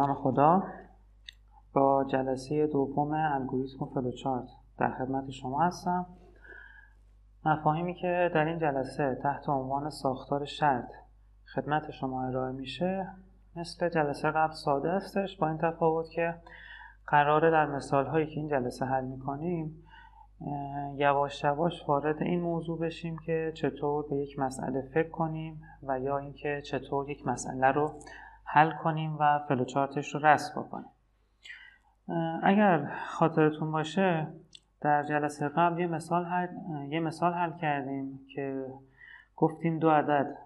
نام خدا. با جلسه دوم الگوریتم و فلوچارت در خدمت شما هستم. مفاهیمی که در این جلسه تحت عنوان ساختار شرط خدمت شما ارائه میشه مثل جلسه قبل ساده استش، با این تفاوت که قراره در مثال هایی که این جلسه حل میکنیم یواش یواش وارد این موضوع بشیم که چطور به یک مسئله فکر کنیم و یا اینکه چطور یک مسئله رو حل کنیم و فلوچارتش رو رسم بکنیم. اگر خاطرتون باشه در جلسه قبل یه مثال حل کردیم که گفتیم دو عدد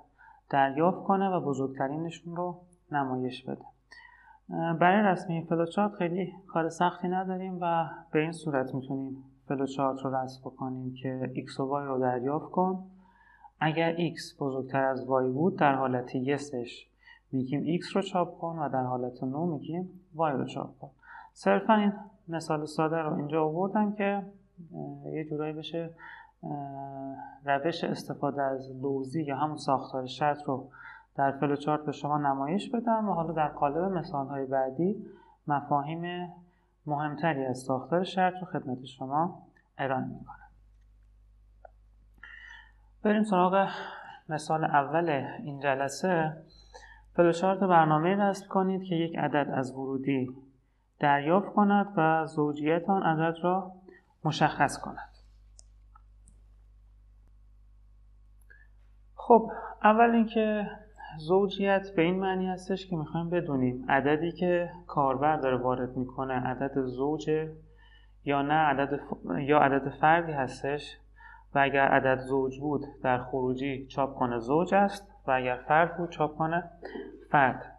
دریافت کنه و بزرگترینشون رو نمایش بده. برای رسمی فلوچارت خیلی کار سختی نداریم و به این صورت میتونیم فلوچارت رو رسم بکنیم که x و y رو دریافت کن. اگر x بزرگتر از y بود در حالت یسش میگیم x رو چاپ کن و در حالت نو میگیم y رو چاپ کن. صرفا این مثال ساده رو اینجا آوردم که یه جورایی بشه روش استفاده از لوزی یا همون ساختار شرط رو در فلوچارت به شما نمایش بدم و حالا در قالب مثال‌های بعدی مفاهیم مهمتری از ساختار شرط رو خدمت شما ارائه می‌کنم. بریم سراغ مثال اول این جلسه. فلوچارت برنامه‌ای رسم کنید که یک عدد از ورودی دریافت کند و زوجیت آن عدد را مشخص کند. خب اول اینکه زوجیت به این معنی هستش که میخوایم بدونیم عددی که کاربر داره وارد میکنه عدد زوجه یا نه عدد فردی هستش و اگر عدد زوج بود در خروجی چاپ کنه زوج است و اگر فرد بود چاپ کنه فرد.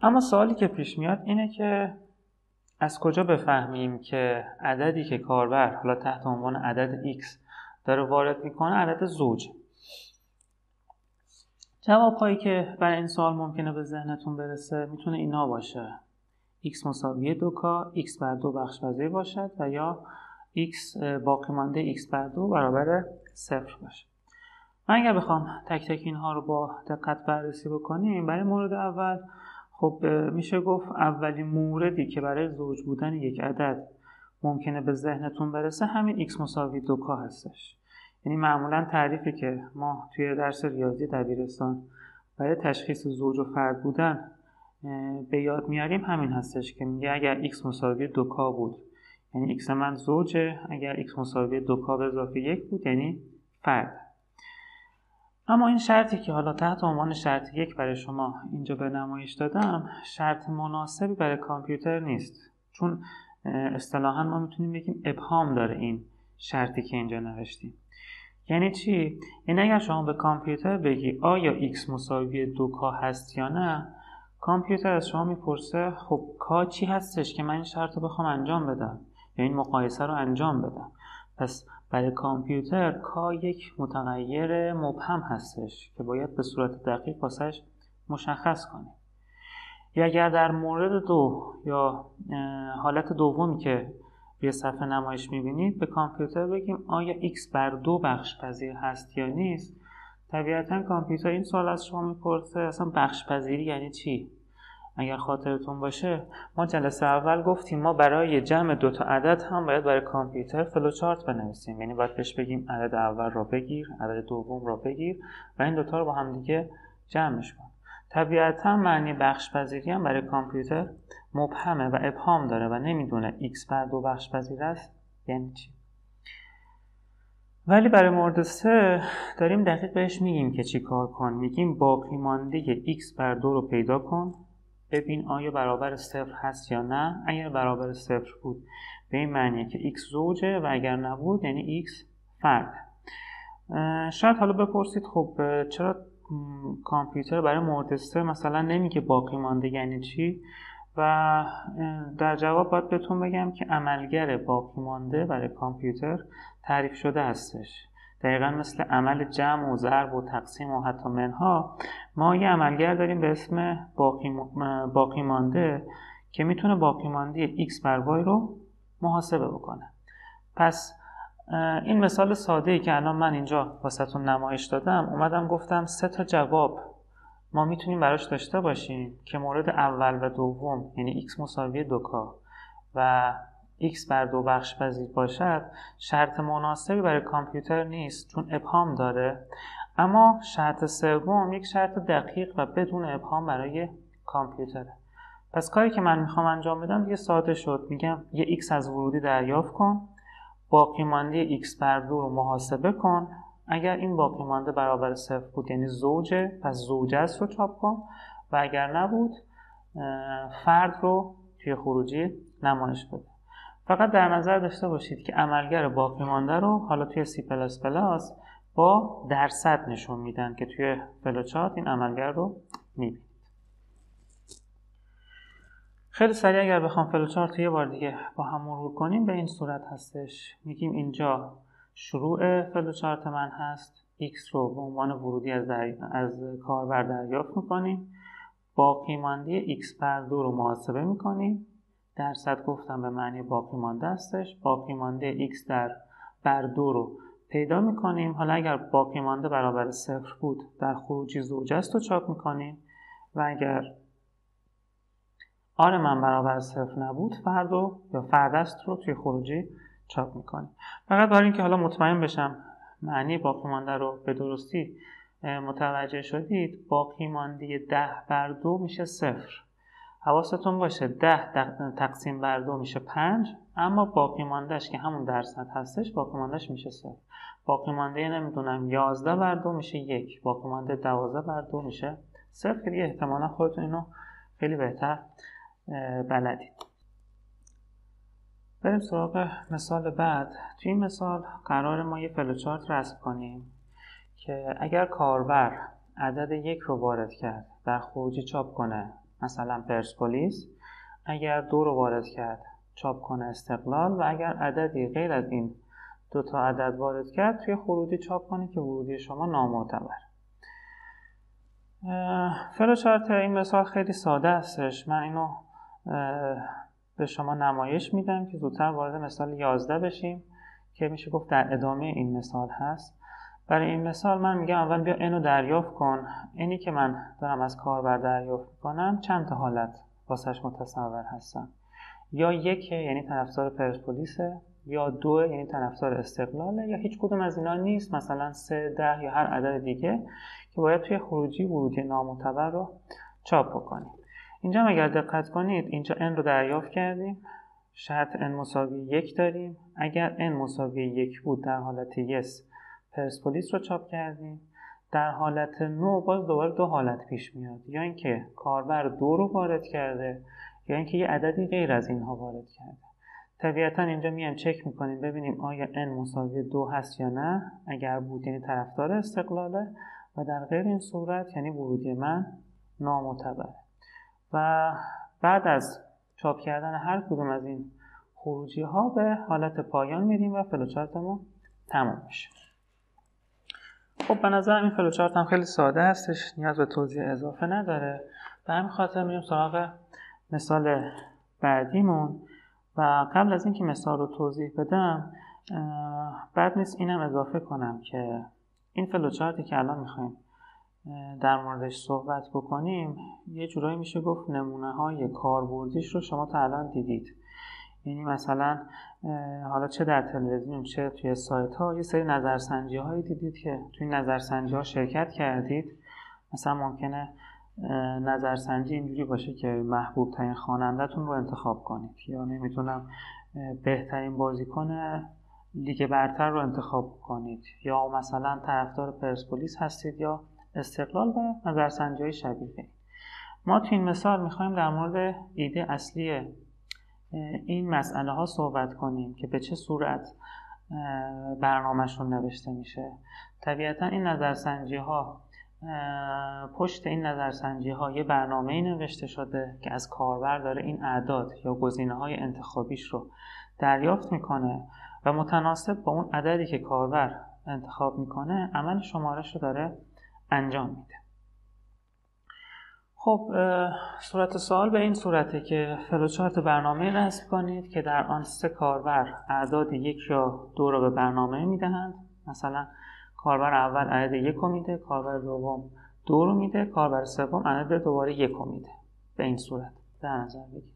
اما سوالی که پیش میاد اینه که از کجا بفهمیم که عددی که کاربر حالا تحت عنوان عدد x داره وارد میکنه عدد زوج؟ جوابهایی که برای این سوال ممکنه به ذهنتون برسه میتونه اینا باشه: x مساوی 2k، x بر 2 بخش‌پذیر باشد و یا x باقی مانده x بر 2 برابر 0 باشه. من اگر بخوام تک تک اینها رو با دقت بررسی بکنیم، برای مورد اول خب میشه گفت اولین موردی که برای زوج بودن یک عدد ممکنه به ذهنتون برسه همین x مساوی 2k هستش. یعنی معمولا تعریفی که ما توی درس ریاضی دبیرستان برای تشخیص زوج و فرد بودن به یاد میاریم همین هستش که میگه اگر x مساوی 2k بود یعنی x من زوجه، اگر x مساوی 2k به اضافه 1 بود یعنی فرد. اما این شرطی که حالا تحت عنوان شرط 1 برای شما اینجا به نمایش دادم شرط مناسبی برای کامپیوتر نیست، چون اصطلاحاً ما میتونیم بگیم ابهام داره این شرطی که اینجا نوشتیم. یعنی چی؟ یعنی اگر شما به کامپیوتر بگی آیا x مساوی 2k هست یا نه، کامپیوتر از شما میپرسه خب k چی هستش که من این شرط رو بخوام انجام بدم یا این مقایسه رو انجام بدم. پس برای کامپیوتر k یک متغیر مبهم هستش که باید به صورت دقیق واسش مشخص کنیم. یا اگر در مورد دو یا حالت دومی که روی صفحه نمایش میبینید به کامپیوتر بگیم آیا x بر 2 بخش پذیر هست یا نیست، طبیعتا کامپیوتر این سوال از شما میپرسه اصلا بخش پذیری یعنی چی؟ اگر خاطرتون باشه ما جلسه اول گفتیم ما برای جمع دو تا عدد هم باید برای کامپیوتر فلوچارت بنویسیم، یعنی باید بهش بگیم عدد اول را بگیر، عدد دوم را بگیر و این دوتا رو با هم دیگه جمعش کن. طبیعتا معنی بخش پذیری هم برای کامپیوتر مبهمه و ابهام داره و نمیدونه x بر 2 بخش پذیر است یعنی چی. ولی برای مورد 3 داریم دقیق بهش میگیم که چی کار کن. میگیم باقی مانده x بر 2 رو پیدا کن، ببین آیا برابر 0 هست یا نه. اگر برابر 0 بود به این معنیه که x زوجه و اگر نبود یعنی x فرد. شاید حالا بپرسید خب چرا کامپیوتر برای مورد 3 مثلا نمیگه باقی مانده یعنی چی؟ و در جواب باید بهتون بگم که عملگر باقی مانده برای کامپیوتر تعریف شده هستش. دقیقا مثل عمل جمع و ضرب و تقسیم و حتی منها، ما یه عملگر داریم به اسم باقی مانده که میتونه باقی مانده x بر y رو محاسبه بکنه. پس این مثال ساده‌ای که الان من اینجا واسهتون نمایش دادم اومدم گفتم 3 تا جواب ما میتونیم براش داشته باشیم که مورد اول و دوم یعنی x مساوی 2k و x بر 2 بخش پذیر باشد شرط مناسبی برای کامپیوتر نیست چون ابهام داره، اما شرط سوم یک شرط دقیق و بدون ابهام برای کامپیوتره. پس کاری که من میخوام انجام بدم دیگه ساده شد، میگم یه x از ورودی دریافت کن، باقی مانده x بر 2 رو محاسبه کن، اگر این باقی مانده برابر 0 بود یعنی زوجه، پس زوجه است رو چاپ کن و اگر نبود فرد رو توی خروجی نمایش بده. فقط در نظر داشته باشید که عملگر باقی مانده رو حالا توی C++ با درصد نشون میدن که توی فلوچارت این عملگر رو میبینید. خیلی سریع اگر بخوام فلوچارت رو یه بار دیگه با هم مرور کنیم به این صورت هستش. میگیم اینجا شروع فلوچارت من هست، x رو به عنوان ورودی از کاربر دریافت میکنیم، باقی مانده x بر 2 رو محاسبه میکنیم، درصد گفتم به معنی باقی مانده هستش، باقی مانده x بر 2 رو پیدا میکنیم. حالا اگر باقی مانده برابر 0 بود در خروجی زوجه است رو چاپ میکنیم و اگر آر من برابر 0 نبود فرد است رو توی خروجی چاپ میکنیم. فقط برای اینکه حالا مطمئن بشم معنی باقی مانده رو به درستی متوجه شدید، باقی مانده 10 بر 2 میشه 0. حواستون باشه 10 تقسیم بر 2 میشه 5، اما باقی ماندهش که همون درصد هستش باقی ماندهش میشه 0. باقی مانده نمیدونم 11 بر 2 میشه 1، باقی مانده 12 بر 2 میشه 0 که دیگه احتمالا خودتون اینو خیلی بهتر بلدید. بریم سراغ مثال بعد. توی این مثال قرار ما یه فلوچارت رسم کنیم که اگر کاربر عدد 1 رو وارد کرد در خروجی چاپ کنه مثلا پرسپولیس، اگر 2 رو وارد کرد چاپ کنه استقلال و اگر عددی غیر از این دو تا عدد وارد کرد توی خروجی چاپ کنه که ورودی شما نامعتبر. فلوچارت این مثال خیلی ساده هستش. من اینو به شما نمایش میدم که زودتر وارد مثال 11 بشیم که میشه گفت در ادامه این مثال هست. برای این مثال من میگم اول بیا n رو دریافت کن. اینی که من دارم از کاربر دریافت میکنم چند تا حالت واسش متصور هستم، یا 1 یعنی طرفدار پرسپولیسه، یا 2 یعنی طرفدار استقلاله، یا هیچ کدوم از اینا نیست، مثلا 3 10 یا هر عدد دیگه که باید توی خروجی ورودی نامعتبر رو چاپ بکنیم. اینجا اگر دقت کنید اینجا n رو دریافت کردیم، شرط n مساوی 1 داریم، اگر n مساوی 1 بود در حالت yes پرسپولیس رو چاپ کردیم. در حالت نو باز دوباره دو حالت پیش میاد، یا اینکه کاربر 2 رو وارد کرده یا اینکه یه عددی غیر از اینها وارد کرده. طبیعتا اینجا میایم چک میکنیم ببینیم آیا n مساوی 2 هست یا نه. اگر بود یعنی طرفدار استقلاله و در غیر این صورت یعنی ورودی من نامعتبره. و بعد از چاپ کردن هر کدوم از این خروجی ها به حالت پایان میریم و فلوچارتمون تمام میشه. خب به نظرم این فلوچارت هم خیلی ساده هستش، نیاز به توضیح اضافه نداره. به همین خاطر میریم سراغ مثال بعدیمون. و قبل از اینکه مثال رو توضیح بدم بد نیست اینم اضافه کنم که این فلوچارتی که الان میخوایم در موردش صحبت بکنیم یه جورایی میشه گفت نمونه های کاربردیش رو شما تا الان دیدید. یعنی مثلا حالا چه در تلویزیون چه توی سایت ها یه سری نظرسنجی هایی دیدید که توی نظرسنجی ها شرکت کردید. مثلا ممکنه نظرسنجی اینجوری باشه که محبوب ترین خواننده‌تون رو انتخاب کنید، یا نمیتونم بهترین بازیکن لیگ برتر رو انتخاب کنید، یا مثلا طرفدار پرسپولیس هستید یا استقلال و نظرسنجی شبیه. ما تو این مثال میخوایم در مورد ایده اصلی این مسئله ها صحبت کنیم که به چه صورت برنامه‌شون نوشته میشه. طبیعتا این نظرسنجی ها پشت این نظرسنجی ها یه برنامه‌ای نوشته شده که از کاربر داره این اعداد یا گزینه‌های انتخابیش رو دریافت میکنه و متناسب با اون عددی که کاربر انتخاب میکنه عمل شمارش رو داره انجام میده. خب صورت سوال به این صورته که فلوچارت برنامه رسم کنید که در آن 3 کاربر اعداد 1 یا 2 رو به برنامه میدهند. مثلا کاربر اول عدد 1 رو میده، کاربر دوم 2 2 رو میده، کاربر سوم عدد دوباره 1 رو میده. به این صورت در نظر بگیر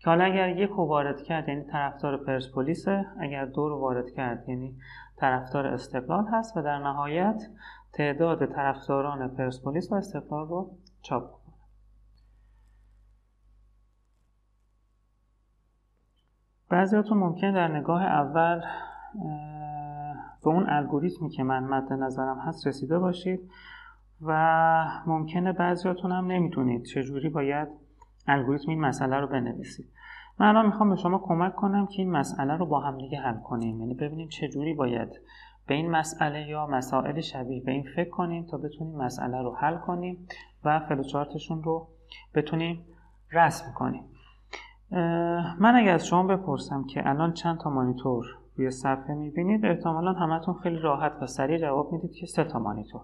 که حالا اگر 1 رو وارد کرد یعنی طرفدار پرسپولیسه، اگر 2 رو وارد کرد یعنی طرفدار استقلال هست و در نهایت تعداد طرفداران پرسپولیس و استقلال رو چاپ کنه. بعضیاتون ممکنه در نگاه اول به اون الگوریتمی که من مد نظرم هست رسیده باشید و ممکنه بعضیاتون هم نمیدونید چجوری باید الگوریتم این مسئله رو بنویسید. من الان میخوام به شما کمک کنم که این مسئله رو با هم دیگه حل کنیم، یعنی ببینیم چجوری باید به این مسئله یا مسائل شبیه به این فکر کنیم تا بتونیم مسئله رو حل کنیم و فلوچارتشون رو بتونیم رسم کنیم. من اگر از شما بپرسم که الان چند تا مانیتور روی صفحه میبینید، احتمالاً همتون خیلی راحت و سریع جواب میدید که 3 تا مانیتور.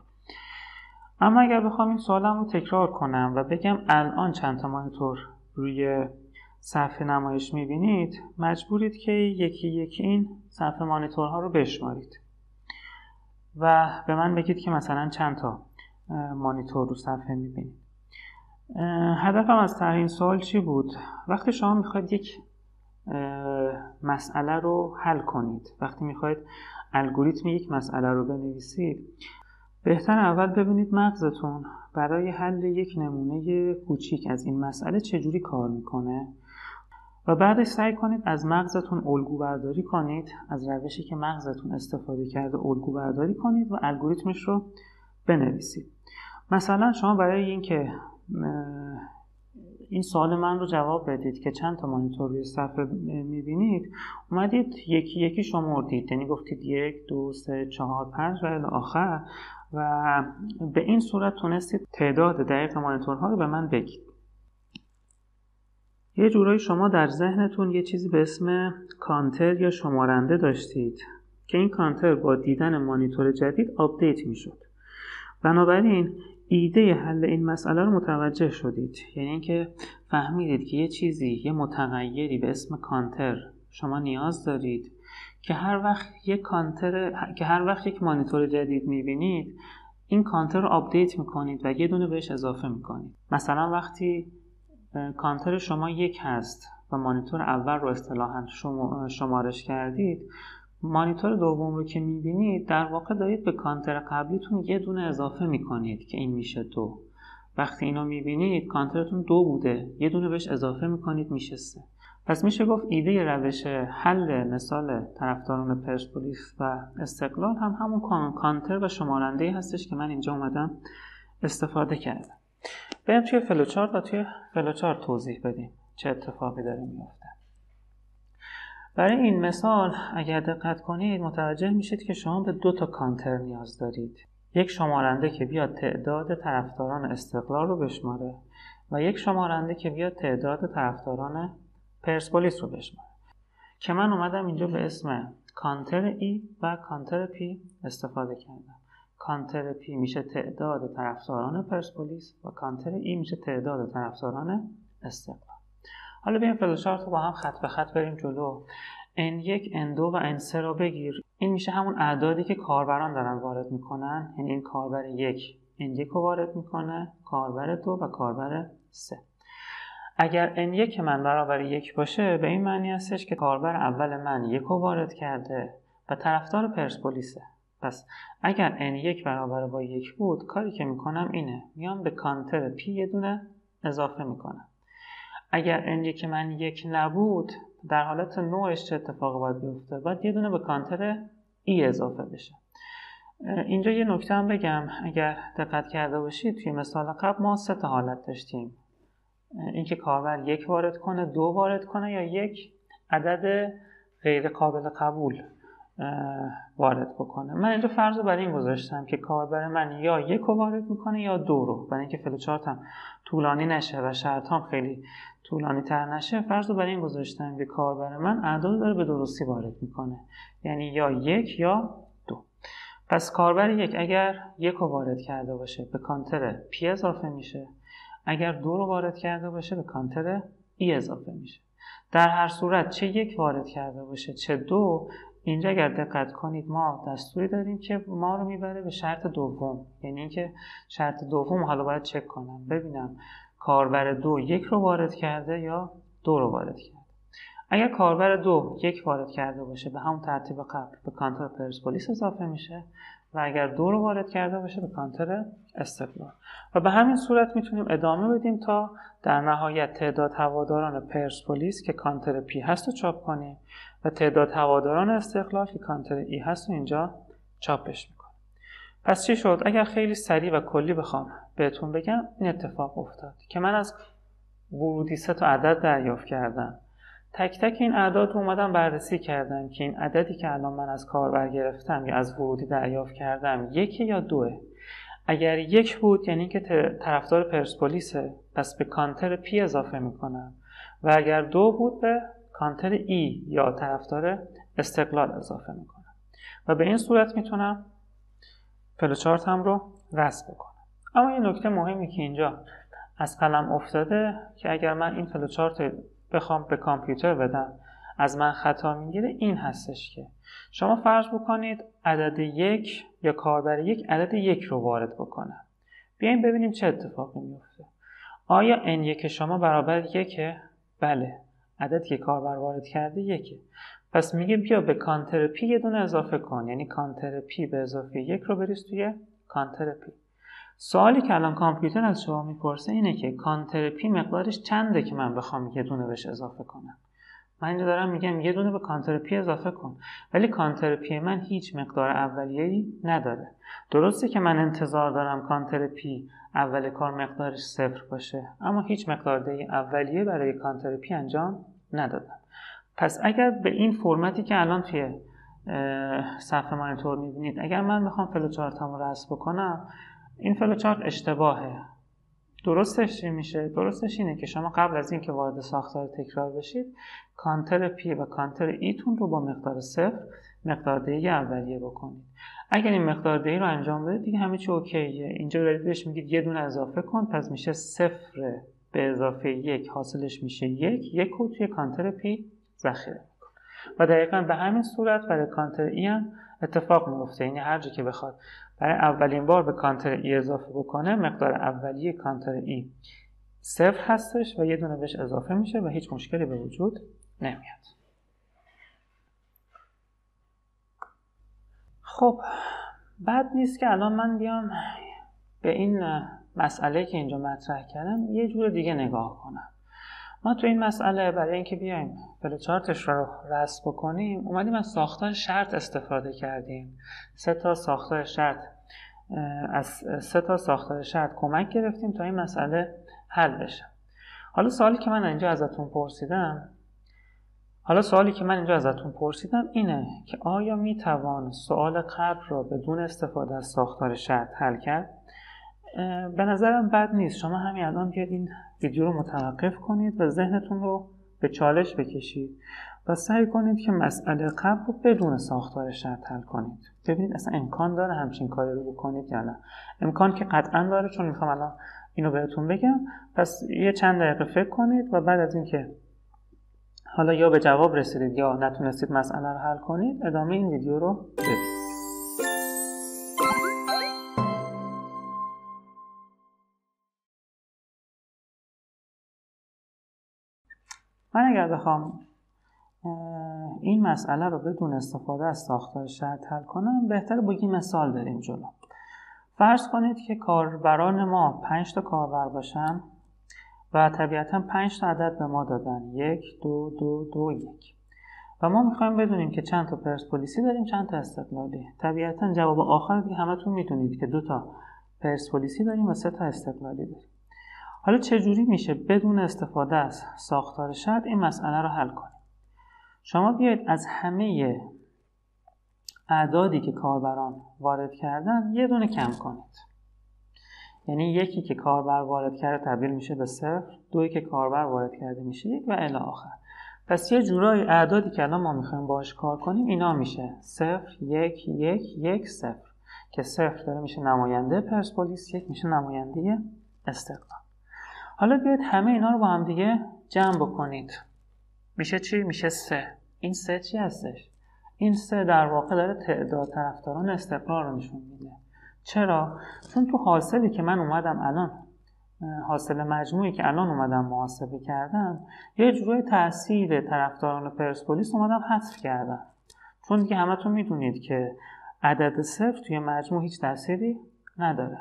اما اگر بخوام این سوالم رو تکرار کنم و بگم الان چند تا مانیتور روی صفحه نمایش میبینید، مجبورید که یکی یکی این صفحه مانیتورها رو بشمارید و به من بگید که مثلا چند تا مانیتور رو صفحه میبینید. هدفم از طرح این سوال چی بود؟ وقتی شما میخواید یک مسئله رو حل کنید، وقتی میخواید الگوریتم یک مسئله رو بنویسید، بهتر اول ببینید مغزتون برای حل یک نمونه کوچیک از این مسئله چجوری کار میکنه و بعدش سعی کنید از مغزتون الگو برداری کنید، از روشی که مغزتون استفاده کرده الگو برداری کنید و الگوریتمش رو بنویسید. مثلا شما برای اینکه این سوال من رو جواب بدید که چند تا مانیتور روی صفحه میبینید، اومدید یکی یکی شمردید، یعنی گفتید 1 2 3 4 5 و الی آخر و به این صورت تونستید تعداد دقیق مانیتورها رو به من بگید. یه جورایی شما در ذهنتون یه چیزی به اسم کانتر یا شمارنده داشتید که این کانتر با دیدن مانیتور جدید آپدیت میشد. بنابراین ایده حل این مسئله رو متوجه شدید، یعنی اینکه فهمیدید که یه چیزی، یه متغیری به اسم کانتر شما نیاز دارید که هر وقت یک مانیتور جدید میبینید این کانتر رو آپدیت میکنید و یه دونه بهش اضافه میکنید. مثلا وقتی کانتر شما 1 هست و مانیتور اول رو اصطلاحاً شمارش کردید، مانیتور دوم رو که میبینید در واقع دارید به کانتر قبلیتون یه دونه اضافه میکنید که این میشه 2. وقتی اینو میبینید کانترتون 2 بوده، یه دونه بهش اضافه میکنید میشه 3. پس میشه گفت ایده روش حل مثال طرفداران پرسپولیس و استقلال هم همون کانتر و شمارنده هستش که من اینجا اومدم استفاده کردم. بریم توی فلوچارت و توی فلوچارت توضیح بدیم چه اتفاقی داره میفته. برای این مثال اگر دقت کنید متوجه میشید که شما به 2 تا کانتر نیاز دارید. یک شمارنده که بیاد تعداد طرفداران استقلال رو بشماره و یک شمارنده که بیاد تعداد طرفداران پرسپولیس رو بشماره که من اومدم اینجا به اسم کانتر ای و کانتر پی استفاده کردم. کانتر پی میشه تعداد طرفداران پرسپولیس و کانتر ای میشه تعداد طرفداران استقلال. حالا بیایم فلوچارت رو با هم خط به خط بریم جلو. N1 N2 و N3 رو بگیر. این میشه همون اعدادی که کاربران دارن وارد میکنن، یعنی این کاربر 1 N1 رو وارد میکنه، کاربر 2 و کاربر 3. اگر N1 من برابر 1 باشه به این معنی هستش که کاربر اول من 1 رو وارد کرده و طرفدار پرسپولیسه. پس اگر N1 برابر با 1 بود، کاری که میکنم اینه، میام به کانتر P یه دونه اضافه میکنم. اگر N1 من 1 نبود، در حالت نوعش چه اتفاقی باید بیفته؟ باید یه دونه به کانتر ای اضافه بشه. اینجا یه نکته هم بگم، اگر دقت کرده باشید توی مثال قبل ما 3 تا حالت داشتیم. اینکه کاربر 1 وارد کنه، 2 وارد کنه یا 1 عدد غیر قابل قبول وارد بکنه. من اینجا فرض رو برای این گذاشتم که کاربر من یا 1 رو وارد میکنه یا 2 رو، برای اینکه فلوچارتم طولانی نشه و شرطام خیلی طولانی تر نشه. فرض رو برای این گذاشتم که کاربر من اعداد داره به درستی وارد میکنه، یعنی یا 1 یا 2. پس کاربر 1 اگر 1 رو وارد کرده باشه به کانتر P اضافه میشه، اگر 2 رو وارد کرده باشه به کانتر E اضافه میشه. در هر صورت چه 1 وارد کرده باشه چه 2، اینجا اگر دقت کنید ما دستوری داریم که ما رو میبره به شرط دوم، یعنی اینکه شرط دوم حالا باید چک کنم ببینم کاربر 2 1 رو وارد کرده یا 2 رو وارد کرده. اگر کاربر 2 1 وارد کرده باشه به همون ترتیب قبل به کانتر پرسپولیس اضافه میشه و اگر 2 رو وارد کرده باشه به کانتر استقلال و به همین صورت میتونیم ادامه بدیم تا در نهایت تعداد هواداران پرسپولیس که کانتر پی هست رو چاپ کنیم و تعداد هواداران استقلال که کانتر ای هست رو اینجا چاپش میکنیم. پس چی شد؟ اگر خیلی سریع و کلی بخوام بهتون بگم این اتفاق افتاد که من از ورودی 3 تا عدد دریافت کردم. تک تک این اعداد رو اومدم بررسی کردم که این عددی که الان من از کاربر گرفتم یا از ورودی دریافت کردم 1 یا 2. اگر 1 بود یعنی که طرفدار پرسپولیسه، پس به کانتر پی اضافه میکنم و اگر 2 بود به کانتر ای یا طرفدار استقلال اضافه میکنم و به این صورت میتونم فلوچارتم رو رسم بکنم. اما یه نکته مهمی که اینجا از قلم افتاده که اگر من این فلوچارت بخوام به کامپیوتر بدم از من خطا میگیره این هستش که شما فرض بکنید عدد 1 یا کاربر 1 عدد 1 رو وارد بکنه. بیایم ببینیم چه اتفاقی میفته. آیا n1 شما برابر 1؟ بله، عددی که کاربر وارد کرده 1. پس میگه بیا به کانتر پی یه دونه اضافه کن، یعنی کانتر پی به اضافه 1 رو بریز توی کانتر پی. سوالی که الان کامپیوتر از شما میپرسه اینه که کانتر پی مقدارش چنده که من بخوام یه دونه بهش اضافه کنم. من اینجا دارم میگم یه دونه به کانتر پی اضافه کن، ولی کانتر پی من هیچ مقدار اولیه‌ای نداره. درسته که من انتظار دارم کانتر پی اول کار مقدارش 0 باشه، اما هیچ مقدار دهی اولیه برای کانتر پی انجام ندادم. پس اگر به این فرمتی که الان توی صفحه مانیتور میبینید اگر من بخوام فلوچارتم رو رسم بکنم این فلوچارت اشتباهه. درستش چی میشه؟ درستش اینه که شما قبل از این که وارد ساختار تکرار بشید کانتر پی و کانتر ایتون رو با مقدار 0 مقدار دهی اولیه بکنید. اگر این مقدار دهی رو انجام بدید دیگه همه چی اوکیه. اینجا دارید بهش میگید یه دونه اضافه کن، پس میشه 0 به اضافه 1 حاصلش میشه 1 رو توی کانتر پی ذخیره میکن و دقیقاً به همین صورت برای کانتر ای هم اتفاق میفته. یعنی هر جا که بخواد برای اولین بار به کانتر ای اضافه بکنه مقدار اولیه کانتر ای 0 هستش و یه دونه بهش اضافه میشه و هیچ مشکلی به وجود نمیاد. خب بد نیست که الان من بیام به این مسئله که اینجا مطرح کردم یه جور دیگه نگاه کنم. ما تو این مسئله برای اینکه بیایم فلوچارتش رو رسم بکنیم اومدیم از ساختار شرط استفاده کردیم. 3 تا ساختار شرط کمک گرفتیم تا این مسئله حل بشه. حالا سوالی که من اینجا ازتون پرسیدم اینه که آیا میتوان سوال قبل رو بدون استفاده از ساختار شرط حل کرد؟ به نظرم بد نیست. شما همین الان بیاید این ویدیو رو متوقف کنید و ذهنتون رو به چالش بکشید و سعی کنید که مسئله قبل رو بدون ساختار شرط حل کنید. ببینید اصلا امکان داره همچین کاری رو بکنید یا نه. امکان که قطعا داره، چون میخوام الان اینو بهتون بگم. پس یه چند دقیقه فکر کنید و بعد از اینکه حالا یا به جواب رسیدید یا نتونستید مسئله رو حل کنید ادامه این ویدیو رو ببینید. من اگر بخوام این مسئله رو بدون استفاده از ساختار شرط حل کنم بهتره با یه مثال بریم جلو. فرض کنید که کاربران ما 5 تا کاربر باشن و طبیعتاً 5 تا عدد به ما دادن 1 2 2 2 1 و ما میخوایم بدونیم که چند تا پرسپولیسی داریم چند تا استقلالی. طبیعتاً جواب آخر دیگه همتون میدونید که 2 تا پرسپولیسی داریم و 3 تا استقلالی داریم. حالا چجوری میشه بدون استفاده از ساختار شرط این مسئله رو حل کنیم؟ شما بیاید از همه اعدادی که کاربران وارد کردن یه دونه کم کنید. یعنی 1 که کاربر وارد کرده تبدیل میشه به 0، 2 که کاربر وارد کرده میشه 1 و الی آخر. پس یه جورایی اعدادی که الان ما میخوایم باهاش کار کنیم اینا میشه 0 1 1 1 0 که 0 داره میشه نماینده پرسپولیس، 1 میشه نماینده استقلال. حالا بیاید همه اینا رو با هم دیگه جمع بکنید. میشه چی؟ میشه 3. این 3 چی هستش؟ این 3 در واقع داره تعداد طرفداران استقلال رو نشون میده. چرا؟ چون تو حاصلی که من اومدم الان، حاصل مجموعی که الان اومدم محاسبه کردم، یه جورای تأثیر طرفداران پرسپولیس اومدم حذف کردم. چون دیگه همتون میدونید که عدد 0 توی مجموع هیچ تأثیری نداره.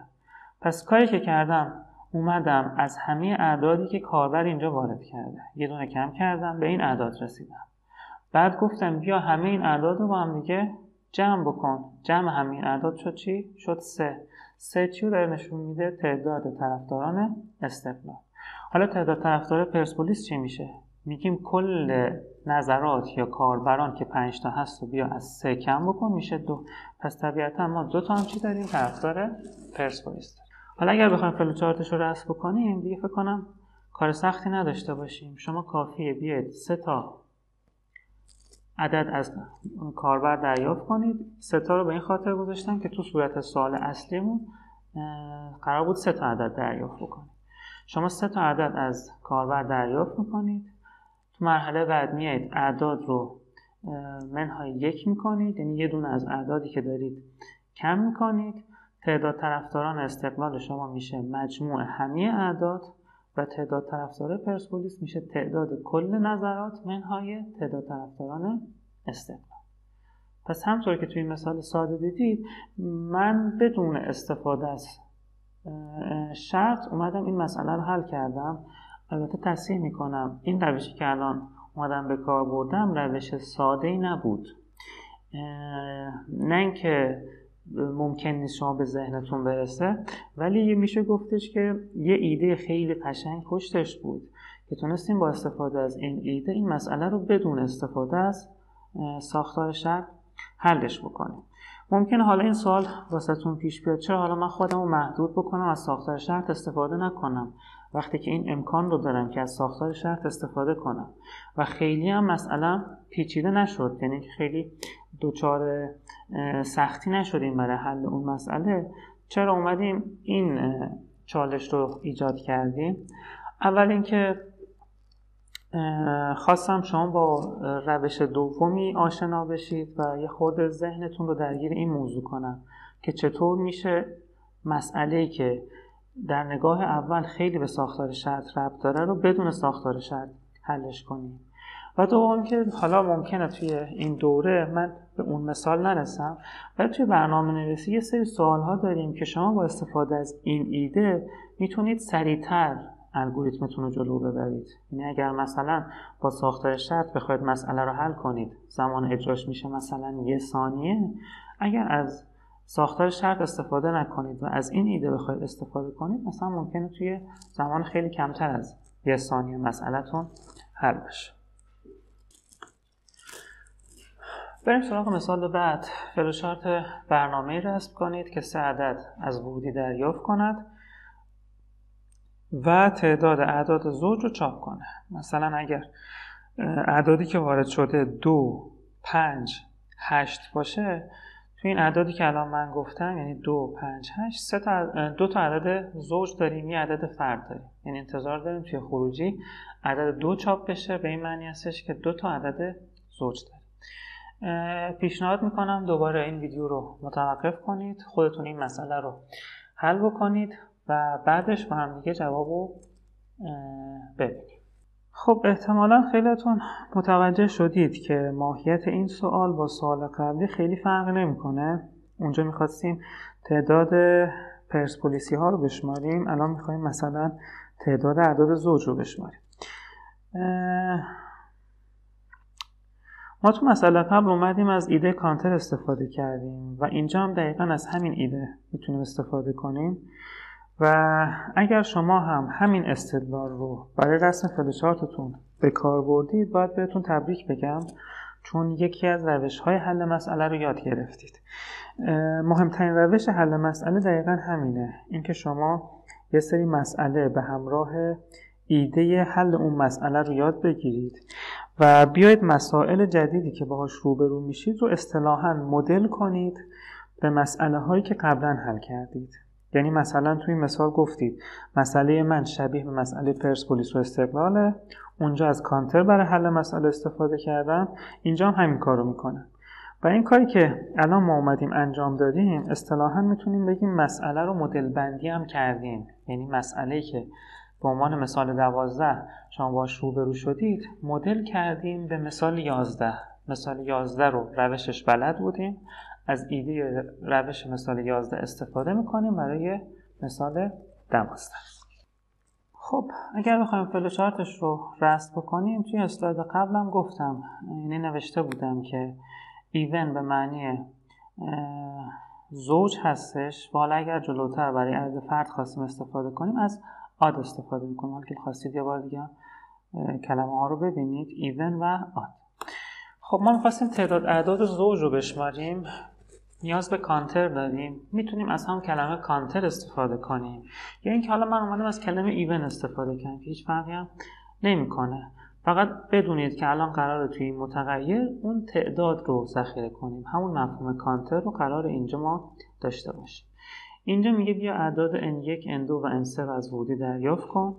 پس کاری که کردم اومدم از همه اعدادی که کاربر اینجا وارد کرده یه دونه کم کردم، به این اعداد رسیدم. بعد گفتم بیا همه این اعداد رو با هم دیگه جمع بکن. جمع همه این اعداد شد چی؟ شد 3. 3 چی رو داره نشون میده؟ تعداد طرفداران استقلال. حالا تعداد طرفدار پرسپولیس چی میشه؟ میگیم کل نظرات یا کاربران که 5 تا هست رو بیا از 3 کم بکن، میشه 2. پس طبیعتا ما 2 تا هم چی داریم؟ طرفدار پرسپولیس داریم. حالا اگر بخوایم فلوچارتش رو رسم بکنیم دیگه فکر کنم کار سختی نداشته باشیم. شما کافیه بیاید 3 تا عدد از کاربر دریافت کنید. 3 تا رو به این خاطر گذاشتم که تو صورت سوال اصلیمون قرار بود 3 تا عدد دریافت بکنید. شما 3 تا عدد از کاربر دریافت میکنید. تو مرحله بعد میایید اعداد رو منهای 1 میکنید، یعنی یه دونه از اعدادی که دارید کم میکنید. تعداد طرفداران استقلال شما میشه مجموع همه اعداد و تعداد طرفدار پرسپولیس میشه تعداد کل نظرات منهای تعداد طرفداران استقلال. پس همطور که توی مثال ساده دیدید من بدون استفاده از شرط اومدم این مسئله رو حل کردم. البته تصحیح میکنم این روشی که الان اومدم به کار بردم روش ساده‌ای نبود، نه اینکه ممکن نیست شما به ذهنتون برسه، ولی میشه گفتش که یه ایده خیلی قشنگ پشتش بود که تونستیم با استفاده از این ایده این مسئله رو بدون استفاده از ساختار شرط حلش بکنیم. ممکنه حالا این سوال واسهتون پیش بیاد چرا حالا من خودم رو محدود بکنم از ساختار شرط استفاده نکنم وقتی که این امکان رو دارم که از ساختار شرط استفاده کنم و خیلی هم مسئله پیچیده نشد، یعنی خیلی دوچار سختی نشدیم برای حل اون مسئله. چرا اومدیم این چالش رو ایجاد کردیم؟ اول اینکه خواستم شما با روش دومی آشنا بشید و یه خورده ذهنتون رو درگیر این موضوع کنم که چطور میشه مسئله‌ای که در نگاه اول خیلی به ساختار شرط ربط داره رو بدون ساختار شرط حلش کنیم. و دوم که حالا ممکنه توی این دوره من به اون مثال نرسم، ولی توی برنامه نویسی یه سری سوال‌ها داریم که شما با استفاده از این ایده میتونید سریعتر الگوریتمتون رو جلو ببرید. یعنی اگر مثلا با ساختار شرط بخواید مسئله رو حل کنید زمان اجراش میشه مثلا 1 ثانیه، اگر از ساختار شرط استفاده نکنید و از این ایده بخواید استفاده کنید مثلا ممکنه توی زمان خیلی کمتر از 1 ثانیه مسئله‌تون حل بشه. بریم سراغ مثال بعد. فلوچارت برنامه‌ای رسم کنید که 3 عدد از ورودی دریافت کند و تعداد اعداد زوج رو چاپ کنه. مثلا اگر اعدادی که وارد شده 2 5 8 باشه، تو این اعدادی که الان من گفتم یعنی 2 5 8 2 تا عدد زوج داریم، یه عدد فرد داریم، یعنی انتظار داریم توی خروجی عدد 2 چاپ بشه. به این معنی هستش که 2 تا عدد زوج داریم. پیشنهاد میکنم دوباره این ویدیو رو متوقف کنید، خودتون این مسئله رو حل بکنید و بعدش با هم دیگه جواب رو ببینید. خب احتمالا خیلیتون متوجه شدید که ماهیت این سوال با سوال قبلی خیلی فرق نمیکنه. اونجا میخواستیم تعداد پرسپولیسی ها رو بشماریم، الان میخوایم مثلا تعداد اعداد زوج رو بشماریم. ما تو مسئله قبل اومدیم از ایده کانتر استفاده کردیم و اینجا هم دقیقاً از همین ایده میتونیم استفاده کنیم و اگر شما هم همین استدلال رو برای رسم فلوچارتتون به کار بردید باید بهتون تبریک بگم، چون یکی از روش‌های حل مسئله رو یاد گرفتید. مهمترین روش حل مسئله دقیقاً همینه، اینکه شما یه سری مسئله به همراه ایده حل اون مسئله رو یاد بگیرید و بیایید مسائل جدیدی که باهاش روبرو میشید رو اصطلاحاً مدل کنید به مسئله هایی که قبلا حل کردید. یعنی مثلا توی مثال گفتید مسئله من شبیه به مسئله پرسپولیس و استقلاله، اونجا از کانتر برای حل مسئله استفاده کردم، اینجا هم همین کارو میکنم. برای این کاری که الان ما اومدیم انجام دادیم، اصطلاحاً میتونیم بگیم مسئله رو مدل بندی هم کردیم. یعنی مسئله‌ای که به عنوان مثال 12 شما باش روبرو شدید، مدل کردیم به مثال 11. مثال 11 رو روشش بلد بودیم، از ایده روش مثال 11 استفاده میکنیم برای مثال 12. خب اگر بخوایم فلوچارتش رو رسم بکنیم، توی اسلاید قبلم گفتم، یعنی نوشته بودم که ایون به معنی زوج هستش و حالا اگر جلوتر برای عدد فرد خواستیم استفاده کنیم از آد استفاده میکنیم. حالا که خواستید یه بار دیگه کلمه ها رو ببینید، ایون و آد. خب ما میخواستیم تعداد اعداد زوج رو بشماریم، نیاز به کانتر داریم. میتونیم از هم کلمه کانتر استفاده کنیم، یا اینکه حالا من اومدم از کلمه ایون استفاده کنم که هیچ فرقی هم نمیکنه. فقط بدونید که الان قراره توی این متغیر اون تعداد رو ذخیره کنیم، همون مفهوم کانتر رو قراره اینجا ما داشته باشیم. اینجا میگه بیا اعداد n1 n2 و n3 رو از ورودی دریافت کن،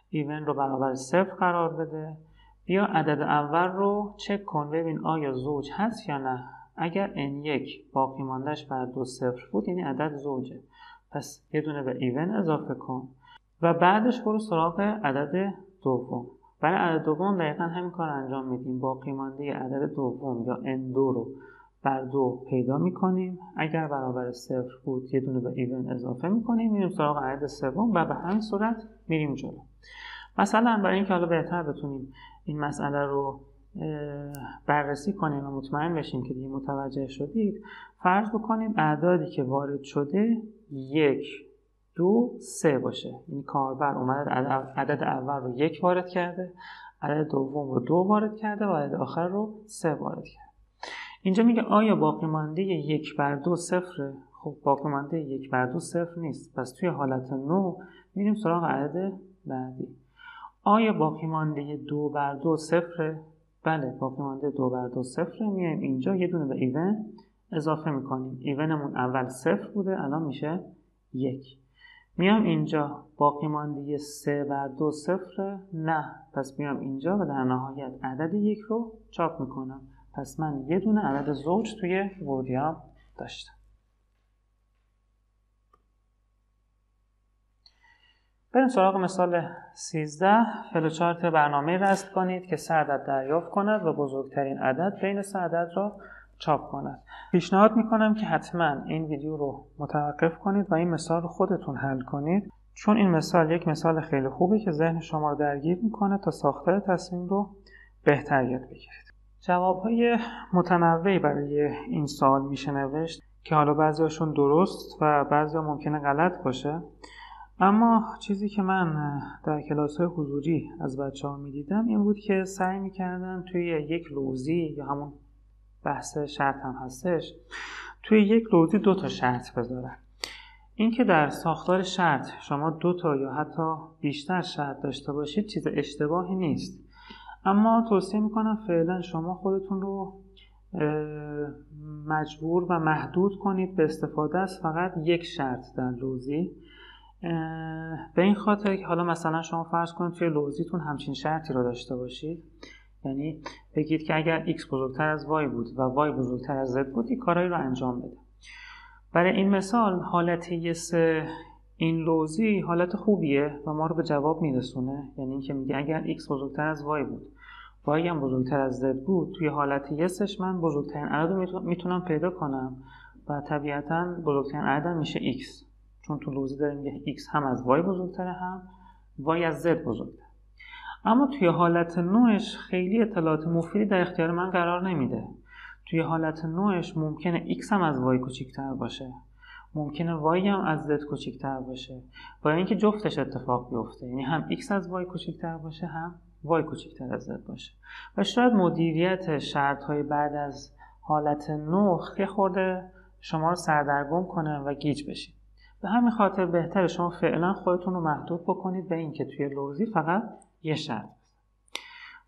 ایون رو برابر 0 قرار بده، بیا عدد اول رو چک کن ببین آیا زوج هست یا نه. اگر n1 باقی ماندهش بر 2 0 بود یعنی عدد زوجه، پس یه دونه به ایون اضافه کن و بعدش برو سراغ عدد دوم. برای عدد دوم دقیقا همین کار انجام میدیم، باقی مانده عدد دوم یا n2 رو بر 2 پیدا میکنیم، اگر برابر 0 بود یه دونه به ایون اضافه میکنیم، میریم سراغ عدد سوم و به همین صورت میریم جلو. مثلا برای اینکه حالا بهتر بتونیم این مسئله رو بررسی کنیم و مطمئن بشیم که دیگه متوجه شدید، فرض بکنیم اعدادی که وارد شده 1 2 3 باشه. این کاربر اومده عدد اول رو 1 وارد کرده، عدد دوم رو 2 وارد کرده و عدد آخر رو 3 وارد کرده. اینجا میگه آیا باقی مانده 1 بر 2 صفره؟ خب باقی مانده 1 بر 2 صفر نیست، پس توی حالت نو میریم سراغ عدد بعدی. آیا باقی مانده 2 بر 2 صفره؟ بله باقی مانده 2 بر 2 صفره. میایم اینجا یه دونه به ایون اضافه میکنیم، ایونمون اول 0 بوده الان میشه 1. میام اینجا باقی مانده 3 بر 2 صفره؟ نه، پس میام اینجا و در نهایت عدد 1 رو چاپ میکنم، پس من یه دونه عدد زوج توی ورودیام داشتم. بریم سراغ مثال 13. فلوچارت برنامه رسم کنید که 3 عدد دریافت کند و بزرگترین عدد بین 3 عدد را چاپ کند. پیشنهاد میکنم که حتما این ویدیو رو متوقف کنید و این مثال رو خودتون حل کنید، چون این مثال یک مثال خیلی خوبی که ذهن شما رو درگیر میکنه تا ساختار تصمیم رو بهتر یاد بگیرید. جوابهای متنوعی برای این سوال میشه نوشت که حالا بعضیاشون درست و بعضیا ممکنه غلط باشه، اما چیزی که من در کلاس‌های حضوری از بچه‌ها می‌دیدم این بود که سعی می‌کردن توی یک لوزی، یا همون بحث شرط هم هستش، توی یک لوزی 2 تا شرط بذارن. این که در ساختار شرط شما 2 تا یا حتی بیشتر شرط داشته باشید چیز اشتباهی نیست، اما توصیه می‌کنم فعلا شما خودتون رو مجبور و محدود کنید به استفاده از فقط یک شرط در لوزی. به این خاطر که حالا مثلا شما فرض کنید توی لوزیتون همچین شرطی رو داشته باشید، یعنی بگید که اگر x بزرگتر از y بود و y بزرگتر از z بود این کارایی رو انجام بده. برای این مثال حالت یس این لوزی حالت خوبیه و ما رو به جواب میرسونه، یعنی این که میگه اگر x بزرگتر از y بود y هم بزرگتر از z بود، توی حالت یسش من بزرگترین عدد رو میتونم پیدا کنم و طبیعتاً بزرگترین عدد میشه x، چون تو لوزی داره میگه x هم از y بزرگتره هم y از z بزرگتره. اما توی حالت نوعش خیلی اطلاعات مفیدی در اختیار من قرار نمیده. توی حالت نوعش ممکنه x هم از y کوچیک‌تر باشه، ممکنه y هم از z کوچیک‌تر باشه و اینکه جفتش اتفاق بیفته، یعنی هم x از y کوچیک‌تر باشه هم y کوچیک‌تر از z باشه. و شاید مدیریت شرط‌های بعد از حالت نوع یه خورده شما رو سردرگم کنه و گیج بشید. به همین خاطر بهتره شما فعلا خودتون رو محدود بکنید به اینکه توی لوزی فقط یه شرط.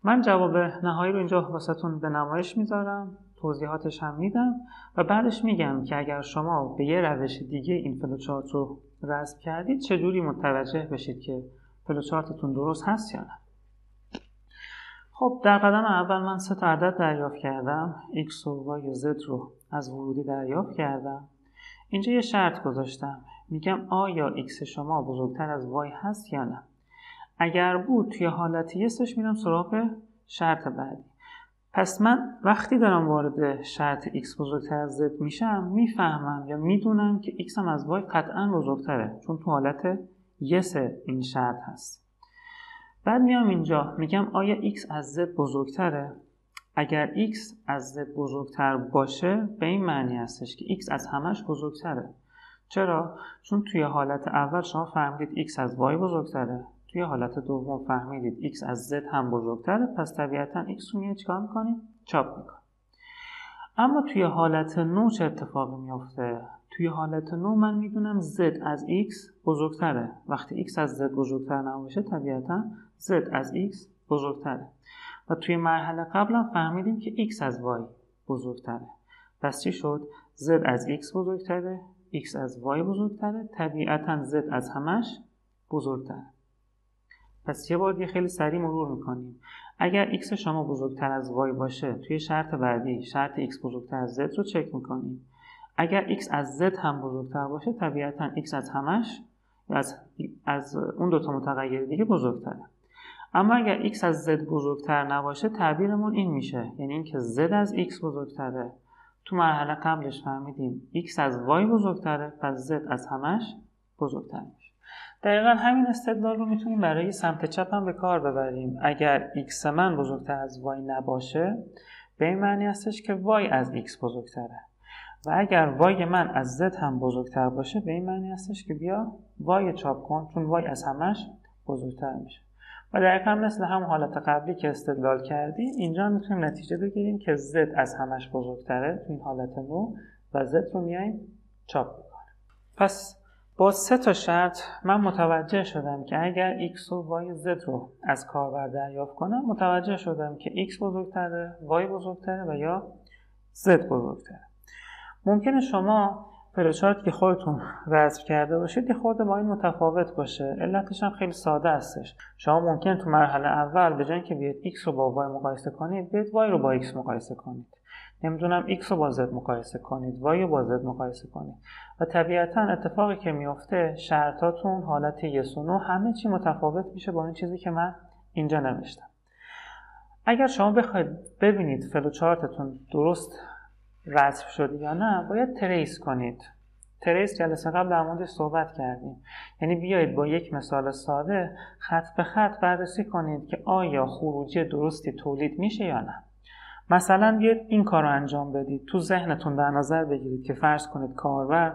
من جواب نهایی رو اینجا واسهتون به نمایش میذارم، توضیحاتش هم میدم و بعدش میگم که اگر شما به یه روش دیگه این فلوچارت رو رسم کردید چجوری متوجه بشید که فلوچارتتون درست هست یا نه. خب در قدم اول من 3 تا عدد دریافت کردم. x و y و z رو از ورودی دریافت کردم. اینجا یه شرط گذاشتم. میگم آیا x شما بزرگتر از y هست یا نه. اگر بود توی حالت یسش میرم سراغ شرط بعدی. پس من وقتی دارم وارد شرط x بزرگتر از z میشم میفهمم یا میدونم که x هم از y قطعا بزرگتره، چون تو حالت یس این شرط هست. بعد میام اینجا میگم آیا x از z بزرگتره؟ اگر x از z بزرگتر باشه به این معنی هستش که x از همش بزرگتره. چرا؟ چون توی حالت اول شما فهمیدید x از y بزرگتره، توی حالت دوم فهمیدید x از z هم بزرگتره، پس طبیعتا x رو چیکار میکنیم؟ چاپ میکنیم. اما توی حالت نو چه اتفاقی میفته؟ توی حالت نو من میدونم z از x بزرگتره. وقتی x از z بزرگتر نباشه طبیعتا z از x بزرگتره. و توی مرحله قبلا فهمیدیم که x از y بزرگتره. پس چی شد؟ z از x بزرگتره، x از y بزرگتره، طبیعتا z از همش بزرگتره. پس یه بار دیگه خیلی سریع مرور میکنیم. اگر x شما بزرگتر از y باشه توی شرط بعدی شرط x بزرگتر از z رو چک میکنیم. اگر x از z هم بزرگتر باشه طبیعتا x از همش از اون دوتا متغیر دیگه بزرگتره. اما اگر x از z بزرگتر نباشه تعبیرمون این میشه، یعنی اینکه z از x بزرگتره. تو مرحله قبلش فهمیدیم x از y بزرگتره، پس z از همش بزرگتر میشه. دقیقا همین استدلال رو میتونیم برای سمت چپ هم به کار ببریم. اگر x من بزرگتر از y نباشه به این معنی هستش که y از x بزرگتره، و اگر y من از z هم بزرگتر باشه به این معنی هستش که بیا y چاپ کن، چون y از همش بزرگتر میشه. و دقیقا مثل همون حالت قبلی که استدلال کردیم اینجا میتونیم نتیجه بگیریم که z از همش بزرگتره تو این حالت نو و z رو میایم چاپ میکنیم. پس با 3 تا شرط من متوجه شدم که اگر x و y z رو از کاربر دریافت کنم متوجه شدم که x بزرگتره، y بزرگتره و یا z بزرگتره. ممکنه شما فلوچارت که خودتون رسم کرده باشید یه خورده با این متفاوت باشه. علتش هم خیلی ساده هستش. شما ممکنه تو مرحله اول به جای اینکه بیاید x رو با y مقایسه کنید بیاید y رو با x مقایسه کنید. نمیدونم x رو با z مقایسه کنید، y رو با z مقایسه کنید. و طبیعتا اتفاقی که میفته شرطاتون حالت yes و no همه چی متفاوت میشه با این چیزی که من اینجا نوشتم. اگر شما بخواید ببینید فلوچارتتون درست رسم شده یا نه باید تریس کنید. تریس جلسه قبل در موردش صحبت کردیم. یعنی بیایید با یک مثال ساده خط به خط بررسی کنید که آیا خروجی درستی تولید میشه یا نه. مثلا بیایید این کار رو انجام بدید. تو ذهنتون در نظر بگیرید که فرض کنید کاربر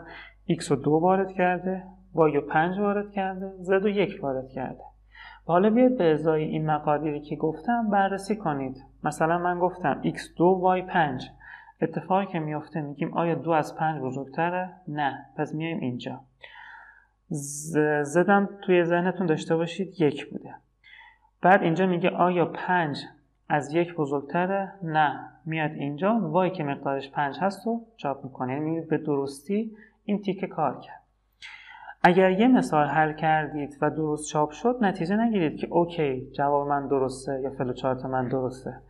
x رو 2 وارد کرده، y رو 5 وارد کرده، z رو 1 وارد کرده. حالا بیایید به ازای این مقادیری که گفتم بررسی کنید. مثلا من گفتم x2 y5. اتفاقی که میفته میگیم آیا 2 از 5 بزرگتره؟ نه. پس میایم اینجا. زدم توی ذهنتون داشته باشید 1 بوده. بعد اینجا میگه آیا 5 از 1 بزرگتره؟ نه. میاد اینجا وای که مقدارش 5 هست رو چاپ میکنه. یعنی به درستی این تیکه کار کرد. اگر یه مثال حل کردید و درست چاپ شد نتیجه نگیرید که اوکی جواب من درسته یا فلوچارت من درسته.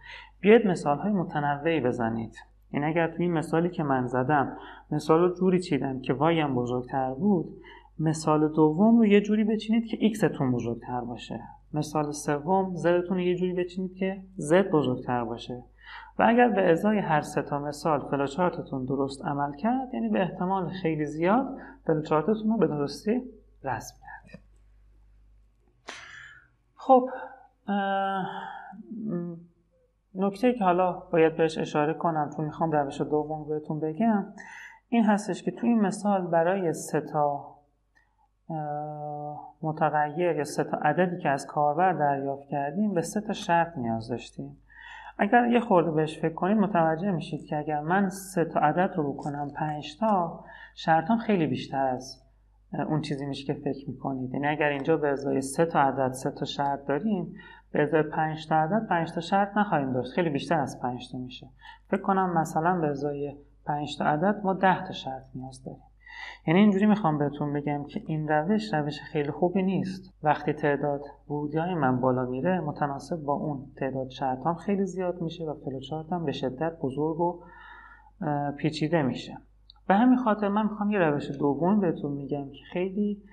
بیاید مثال‌های متنوعی بزنید. این اگر توی این مثالی که من زدم مثال رو جوری چیدم که وای هم بزرگتر بود، مثال دوم رو یه جوری بچینید که x تون بزرگتر باشه. مثال سوم z تون رو یه جوری بچینید که z بزرگتر باشه. و اگر به ازای هر 3 تا مثال فلوچارتتون درست عمل کرد یعنی به احتمال خیلی زیاد فلوچارتتون رو به درستی رسم کردید. خب نکته که حالا باید بهش اشاره کنم چون میخوام روش دوم بهتون بگم این هستش که توی این مثال برای 3 تا متغیر یا 3 تا عددی که از کاربر دریافت کردیم به 3 تا شرط نیاز داشتیم. اگر یه خورده بهش فکر کنید متوجه میشید که اگر من 3 تا عدد رو بکنم 5 تا شرطام خیلی بیشتر از اون چیزی میشه که فکر میکنید. یعنی اگر اینجا به ازای 3 تا عدد 3 تا شرط داریم به ازای 5 تا عدد 5 تا شرط نخواهیم داشت، خیلی بیشتر از 5 تا میشه. فکر کنم مثلا به ازای 5 تا عدد ما 10 تا شرط نیاز داریم. یعنی اینجوری میخوام بهتون بگم که این روش خیلی خوبی نیست. وقتی تعداد ورودی‌های من بالا میره متناسب با اون تعداد شرطام خیلی زیاد میشه و فلوچارتم به شدت بزرگ و پیچیده میشه. به همین خاطر من میخوام یه روش دوم بهتون میگم که خیلی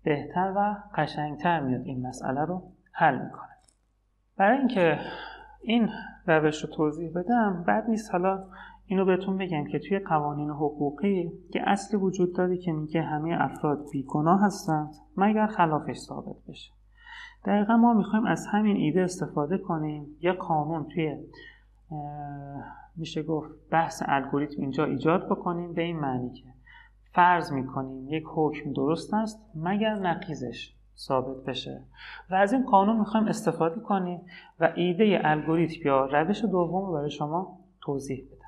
بهتر و قشنگتر میاد این مسئله رو حل میکنه. برای اینکه این روش رو توضیح بدم بعد نیست حالا اینو بهتون بگم که توی قوانین حقوقی که اصلی وجود داره که میگه همه افراد بیگناه هستند مگر خلافش ثابت بشه. دقیقا ما میخوایم از همین ایده استفاده کنیم، یه قانون توی میشه گفت بحث الگوریتم اینجا ایجاد بکنیم، به این معنی که فرض میکنیم یک حکم درست است مگر نقیضش ثابت بشه و از این قانون میخوایم استفاده کنیم و ایده الگوریتم یا روش دوم رو برای شما توضیح بدم.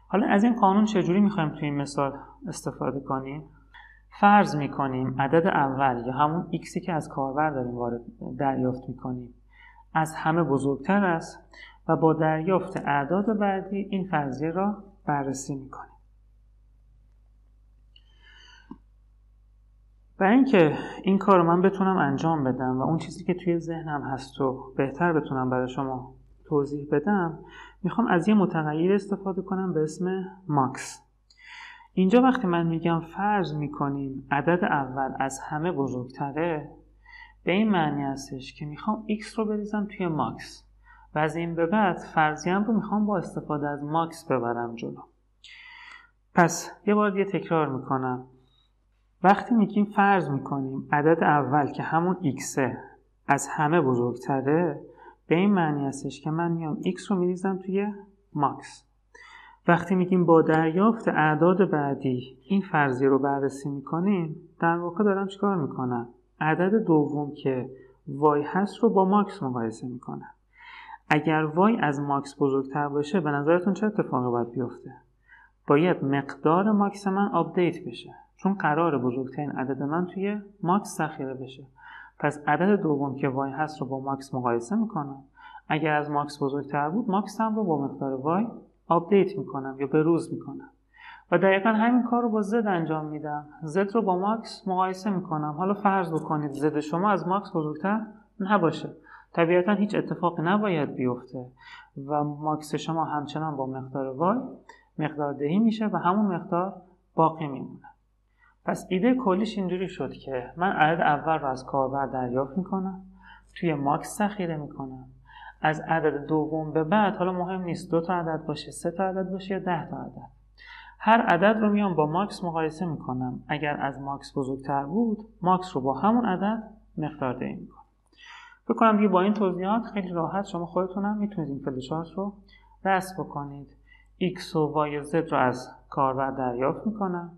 حالا از این قانون چجوری میخوایم توی این مثال استفاده کنیم؟ فرض میکنیم عدد اول یا همون xی که از کاربر داریم دریافت میکنیم از همه بزرگتر است و با دریافت اعداد بعدی این فرضیه را بررسی میکنیم. برای اینکه این کار رو من بتونم انجام بدم و اون چیزی که توی ذهنم هست و بهتر بتونم برای شما توضیح بدم میخوام از یه متغیر استفاده کنم به اسم ماکس. اینجا وقتی من میگم فرض میکنیم عدد اول از همه بزرگتره به این معنی هستش که میخوام x رو بریزم توی ماکس و از این به بعد فرضیم رو میخوام با استفاده از ماکس ببرم جلو. پس یه بار تکرار میکنم. وقتی میگیم فرض میکنیم عدد اول که همون xه از همه بزرگتره به این معنی هستش که من میام x رو میریزم توی ماکس. وقتی میگیم با دریافت اعداد بعدی این فرضیه رو بررسی میکنیم در واقع دارم چیکار میکنم؟ عدد دوم که y هست رو با ماکس مقایسه میکنم. اگر y از ماکس بزرگتر باشه به نظرتون چه اتفاقی باید بیفته؟ باید مقدار ماکس من آپدیت بشه چون قرار بزرگترین عدد من توی ماکس ذخیره بشه. پس عدد دوم که y هست رو با ماکس مقایسه میکنم. اگر از ماکس بزرگتر بود ماکس هم رو با مقدار y آپدیت میکنم یا به روز میکنم و دقیقا همین کار رو با z انجام میدم. z رو با ماکس مقایسه میکنم. حالا فرض بکنید z شما از ماکس بزرگتر نباشه، طبیعتا هیچ اتفاقی نباید بیفته و ماکس شما همچنان با مقدار y مقدار دهی میشه و همون مقدار باقی میمونه. پس ایده کلیش اینجوری شد که من عدد اول رو از کاربر دریافت میکنم، توی ماکس ذخیره میکنم. از عدد دوم به بعد حالا مهم نیست 2 تا عدد باشه، 3 تا عدد باشه یا 10 تا عدد، هر عدد رو میام با ماکس مقایسه میکنم. اگر از ماکس بزرگتر بود ماکس رو با همون عدد مقدار دهی میکنم. فکر کنم دیگه با این توضیحات خیلی راحت شما خودتونم میتونید این فلوچارت رو رسم بکنید. x و y و z رو از کاربر دریافت میکنم،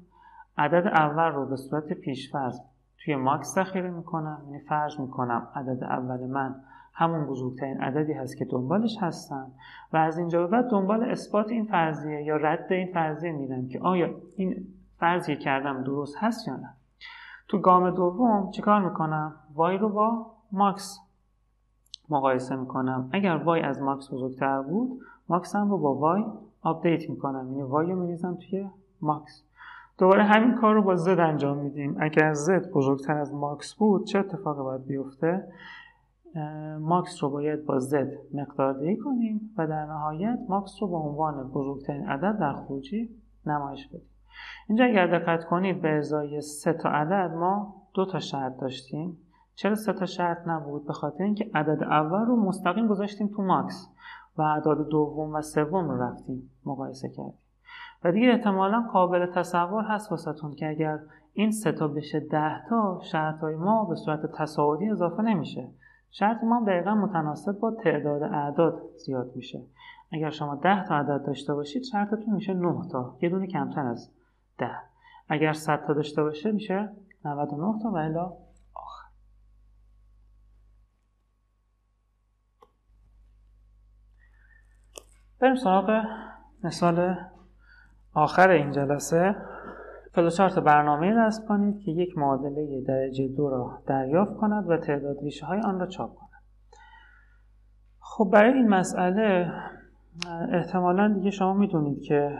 عدد اول رو به صورت پیش‌فرض توی ماکس ذخیره میکنم، یعنی فرض میکنم عدد اول من همون بزرگترین عددی هست که دنبالش هستم و از اینجا به بعد دنبال اثبات این فرضیه یا رد این فرضیه میرم که آیا این فرضیه کردم درست هست یا نه. تو گام دوم چیکار میکنم؟ y رو با ماکس مقایسه میکنم. اگر y از ماکس بزرگتر بود ماکس هم رو با y آپدیت میکنم، یعنی y رو میریزم توی ماکس. دوباره همین کار رو با z انجام میدیم. اگر z بزرگتر از ماکس بود چه اتفاقی باید بیفته؟ ماکس رو باید با z مقدار دهی کنیم و در نهایت ماکس رو با عنوان بزرگترین عدد در خروجی نمایش بدیم. اینجا اگر دقت کنید به ازای 3 تا عدد ما 2 تا شرط داشتیم. چرا 3 تا شرط نبود؟ به خاطر اینکه عدد اول رو مستقیم گذاشتیم تو ماکس و اعداد دوم و سوم رو رفتیم مقایسه کردیم. و دیگه احتمالاً قابل تصور هست واسهتون که اگر این 3 تا بشه 10 تا شرط‌های ما به صورت تصاعدی اضافه نمیشه. شرط ما دقیقاً متناسب با تعداد اعداد زیاد میشه. اگر شما 10 تا عدد داشته باشید شرطتون میشه 9 تا، یه دونه کمتر از 10. اگر 100 تا داشته باشه میشه 99 تا و الی آخر. بریم سراغ مثال آخر این جلسه. فلوچارت برنامه‌ای رسم کنید که یک معادله درجه 2 را دریافت کند و تعداد ریشه‌های آن را چاپ کند. خب برای این مسئله احتمالاً دیگه شما میدونید که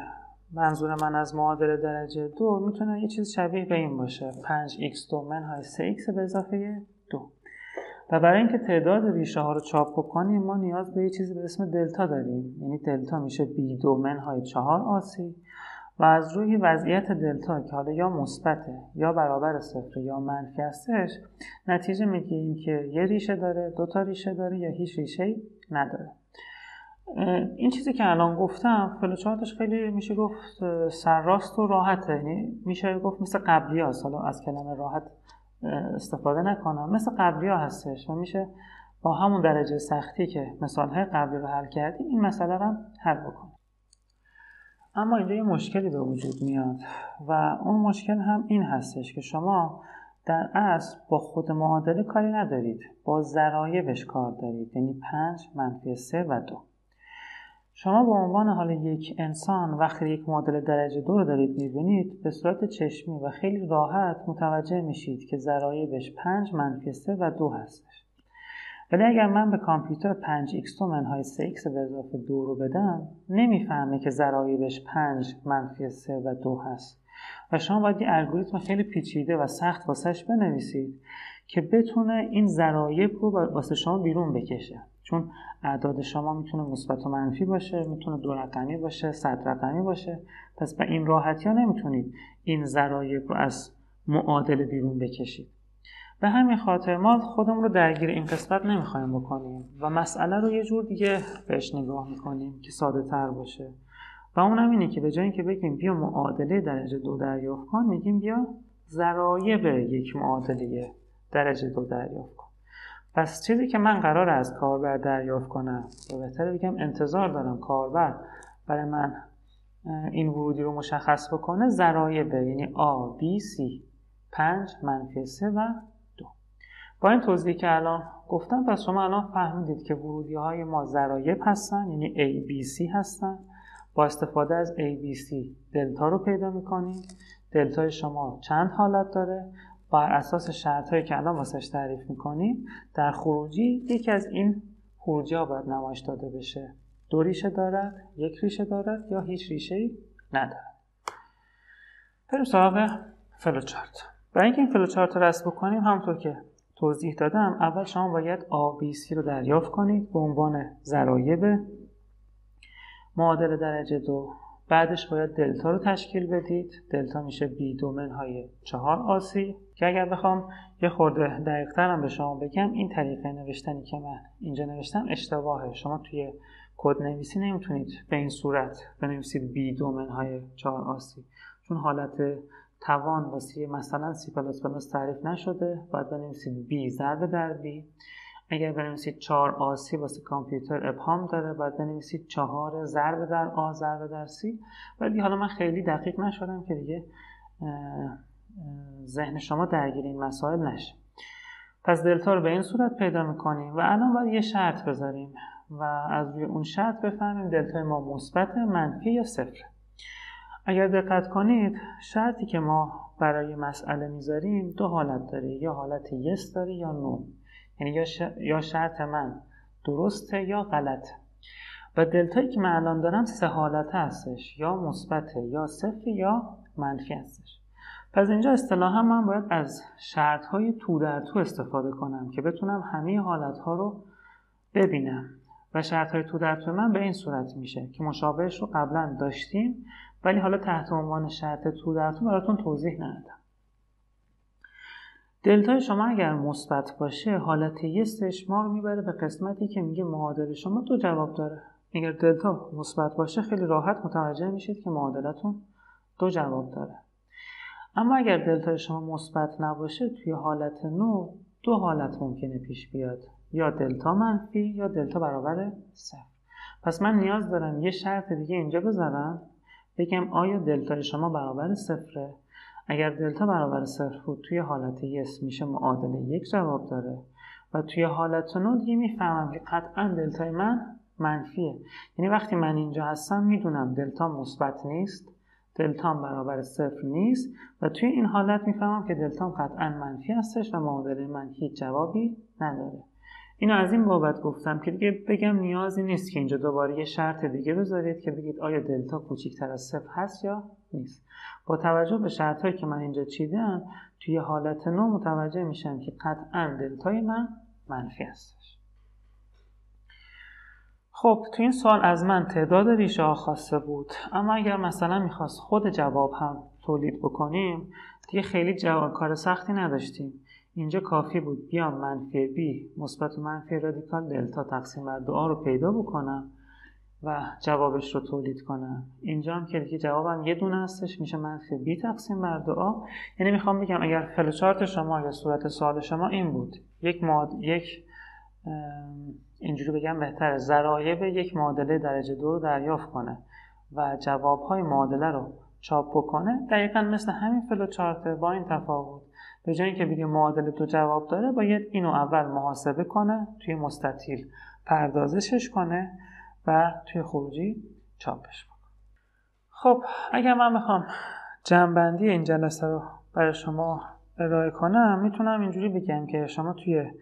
منظور من از معادله درجه 2 میتونه یه چیز شبیه به این باشه 5x2 منهای 3x به اضافه 2. و برای اینکه تعداد ریشه ها رو چاپ بکنیم ما نیاز به یه چیزی به اسم دلتا داریم. یعنی دلتا میشه b2 منهای 4ac و از روی وضعیت دلتا که حالا یا مثبته یا برابر صفر یا منفی هستش نتیجه میگیریم که یه ریشه داره، 2 تا ریشه داره یا هیچ ریشه‌ای نداره. این چیزی که الان گفتم فلوچارتش خیلی میشه گفت سرراست و راحته. یعنی میشه گفت مثل قبلی هست. حالا از کلمه راحت استفاده نکنم، مثل قبلی ها هستش و میشه با همون درجه سختی که مثالهای قبلی رو حل کردیم این مسئله رو حل بکنیم. اما اینجا یه مشکلی به وجود میاد و اون مشکل هم این هستش که شما در اصل با خود معادله کاری ندارید، با ضرایبش کار دارید. یعنی 5 منفی 3 و 2. شما به عنوان حال یک انسان وقتی یک معادله درجه 2 رو دارید می‌بینید به صورت چشمی و خیلی راحت متوجه میشید که ضرایبش 5 منفی 3 و 2 هستش. ولی اگر من به کامپیوتر 5x2 منهای 3x به اضافه 2 رو بدم نمیفهمه که ضرایبش 5 منفی 3 و 2 هست و شما باید یه الگوریتم خیلی پیچیده و سخت واسش بنویسید که بتونه این ضرایب رو واسه شما بیرون بکشه. چون اعداد شما میتونه مثبت و منفی باشه، میتونه 2 رقمی باشه، 100 رقمی باشه. پس به این راحتی ها نمیتونید این ضرایب رو از معادله بیرون بکشید. به همین خاطر ما خودمون رو درگیر این قسمت نمیخوایم بکنیم و مسئله رو یه جور دیگه بهش نگاه میکنیم که ساده تر باشه و اونم اینه که به جای اینکه بگیم بیا معادله درجه 2 دریافت کن میگیم بیا ضرایب یک معادله درجه 2 دریافت کن. پس چیزی که من قراره از کاربر دریافت کنم یا بهتره بگم انتظار دارم کاربر برای من این ورودی رو مشخص بکنه ضرایبه. یعنی A, B, C 5 منفی 3 و 2. با این توضیحی که الان گفتم پس شما الان فهمیدید که ورودی های ما ضرایب هستن، یعنی A, B, C هستن. با استفاده از A, B, C دلتا رو پیدا میکنیم. دلتای شما چند حالت داره؟ بر اساس شرط هایی که الان واسش تعریف میکنیم در خروجی یکی از این خروجی ها باید نمایش داده بشه. 2 ریشه دارد، 1 ریشه دارد یا هیچ ریشه‌ای ندارد. بریم سراغ فلوچارت. برای اینکه این فلوچارت رو رسم بکنیم همونطور که توضیح دادم اول شما باید A, B, C رو دریافت کنید به عنوان ضرایب معادله درجه 2. بعدش باید دلتا رو تشکیل بدید. دلتا میشه B2 منهای 4ac که اگر بخوام یه خورده دقیق‌تر هم به شما بگم این طریقه نوشتنی که من اینجا نوشتم اشتباهه. شما توی کد نویسی نمیتونید به این صورت بنویسید B2 منهای 4ac چون حالت توان واسه مثلا C++ تعریف نشده. باید بنویسید B ضرب در B. اگر بنویسید 4ac واسه کامپیوتر ابهام داره باید بنویسید 4 ضرب در A ضرب در C. ولی حالا من خیلی دقیق نشدم که دیگه ذهن شما درگیر این مسائل نشه. پس دلتا رو به این صورت پیدا میکنیم و الان باید یه شرط بذاریم و از روی اون شرط بفهمیم دلتای ما مثبت، منفی یا صفر. اگر دقت کنید شرطی که ما برای مسئله میذاریم 2 حالت داره، یا حالت yes داره یا no. یعنی یا شرط من درسته یا غلطه. و دلتایی که من الان دارم 3 حالت هستش، یا مثبته یا صفر یا منفی هستش. پس اینجا اصطلاحا من باید از شرط‌های تو در تو استفاده کنم که بتونم همه حالت‌ها رو ببینم و شرط‌های تو در تو من به این صورت میشه که مشابهش رو قبلا داشتیم ولی حالا تحت عنوان شرط تو در تو براتون توضیح ندادم. دلتای شما اگر مثبت باشه حالت یستش ما رو میبره به قسمتی که میگه معادله شما 2 جواب داره. اگر دلتا مثبت باشه خیلی راحت متوجه میشید که معادلتون 2 جواب داره. اما اگر دلتای شما مثبت نباشه توی حالت نو 2 حالت ممکنه پیش بیاد، یا دلتا منفی یا دلتا برابر 0. پس من نیاز دارم یه شرط دیگه اینجا بذارم بگم آیا دلتای شما برابر 0؟ اگر دلتا برابر 0 بود توی حالت yes میشه معادله 1 جواب داره و توی حالت نو دیگه میفهمم که قطعا دلتای من منفیه. یعنی وقتی من اینجا هستم میدونم دلتا مثبت نیست، دلتا برابر 0 نیست و توی این حالت میفهمم که دلتا قطعا منفی هستش و معادله من هیچ جوابی نداره. اینو از این بابت گفتم که دیگه بگم نیازی نیست که اینجا دوباره یه شرط دیگه بذارید که بگید آیا دلتا کوچیک‌تر از 0 هست یا نیست. با توجه به شرطایی که من اینجا چیدم توی حالت نو متوجه میشم که قطعاً دلتای من منفی هستش. خب تو این سوال از من تعداد ریشه ها خواسته بود، اما اگر مثلا میخواست خود جواب هم تولید بکنیم دیگه خیلی کار سختی نداشتیم. اینجا کافی بود بیام منفی بی مثبت و منفی رادیکال دلتا تقسیم بر 2a رو پیدا بکنم و جوابش رو تولید کنم. اینجا هم که دیگه جوابم یه دونه هستش، میشه منفی بی تقسیم بر 2a. یعنی میخوام بگم اگر فلوچارت شما یا صورت سوال شما این بود، اینجوری بگم بهتره، ضرایب یک معادله درجه 2 رو دریافت کنه و جوابهای معادله رو چاپ بکنه، دقیقاً مثل همین فلوچارت، با این تفاوت به جای اینکه بگه معادله 2 جواب داره باید اینو اول محاسبه کنه، توی مستطیل پردازشش کنه و توی خروجی چاپش بکنه. خب اگر من بخوام جمع‌بندی این جلسه رو برای شما ارائه کنم میتونم اینجوری بگم که شما توی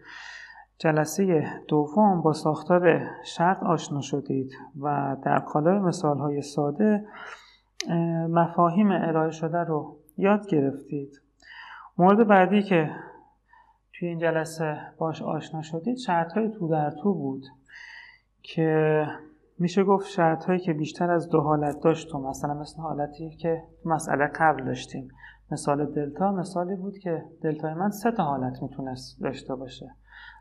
جلسه دوم با ساختار شرط آشنا شدید و در قالب مثال‌های ساده مفاهیم ارائه شده رو یاد گرفتید. مورد بعدی که توی این جلسه باش آشنا شدید شرط‌های تو در تو بود که میشه گفت شرط‌هایی که بیشتر از 2 حالت داشت، مثلا مثل حالتی که مسئله قبل داشتیم. مثال دلتا مثالی بود که دلتای من 3 حالت میتونست داشته باشه.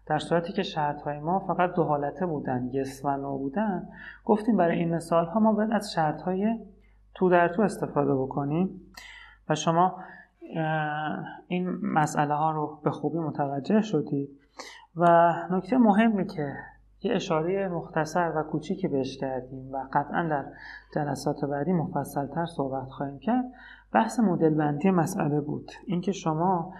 در صورتی که شرط‌های ما فقط 2 حالته بودن، yes و no بودن، گفتیم برای این مثال‌ها ما باید از شرط‌های تو در تو استفاده بکنیم و شما این مسئله ها رو به خوبی متوجه شدید. و نکته مهمی که یه اشاره مختصر و کوچیکی بهش کردیم و قطعا در جلسات بعدی مفصل‌تر صحبت خواهیم کرد، بحث مدل بندی مسئله بود. اینکه شما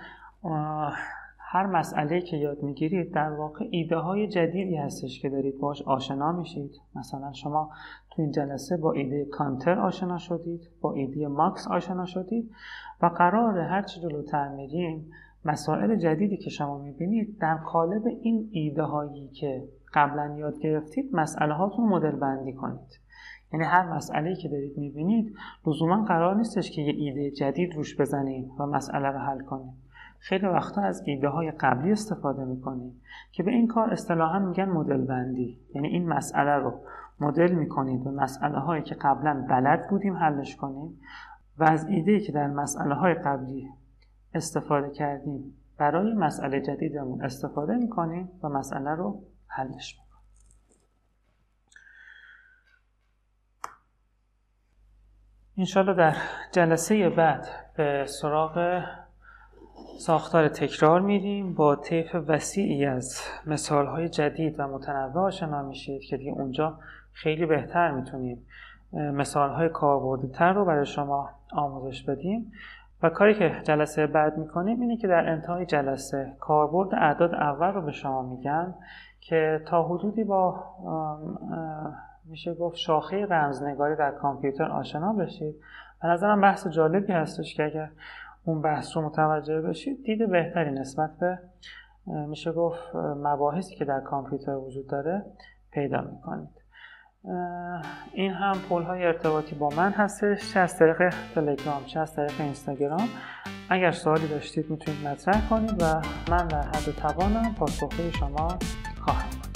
هر مسئله‌ای که یاد میگیرید در واقع ایده های جدیدی هستش که دارید باهاش آشنا میشید. مثلا شما تو این جلسه با ایده کانتر آشنا شدید، با ایده ماکس آشنا شدید و قراره هر چی جلوتر میریم مسائل جدیدی که شما میبینید در قالب این ایده هایی که قبلا یاد گرفتید مسئله هاتون مدل بندی کنید. یعنی هر مسئله‌ای که دارید میبینید لزوما قرار نیستش که یه ایده جدید روش بزنید و مسئله رو حل کنید. خیلی وقتا از ایده های قبلی استفاده میکنید که به این کار اصطلاحاً میگن مدل بندی. یعنی این مسئله رو مدل میکنید و مسئله هایی که قبلا بلد بودیم حلش کنیم و از ایده‌ای که در مسئله های قبلی استفاده کردیم برای مسئله جدیدمون استفاده میکنیم و مسئله رو حلش میکنیم. انشالله در جلسه بعد به سراغ ساختار تکرار میریم. با طیف وسیعی از مثالهای جدید و متنوع آشنا میشید که دیگه اونجا خیلی بهتر میتونیم مثالهای کاربردی‌تر رو برای شما آموزش بدیم. و کاری که جلسه بعد میکنیم اینه که در انتهای جلسه کاربرد اعداد اول رو به شما میگم که تا حدودی با میشه گفت شاخه رمزنگاری در کامپیوتر آشنا بشید. به نظرم بحث جالبی هستش که اگر اون بحث رو متوجه بشید دید بهتری نسبت به میشه گفت مباحثی که در کامپیوتر وجود داره پیدا میکنید. این هم پل‌های ارتباطی با من هستش، چه از طریق تلگرام چه از طریق اینستاگرام. اگر سوالی داشتید میتونید مطرح کنید و من در حد توانم پاسخگوی شما خواهم بود.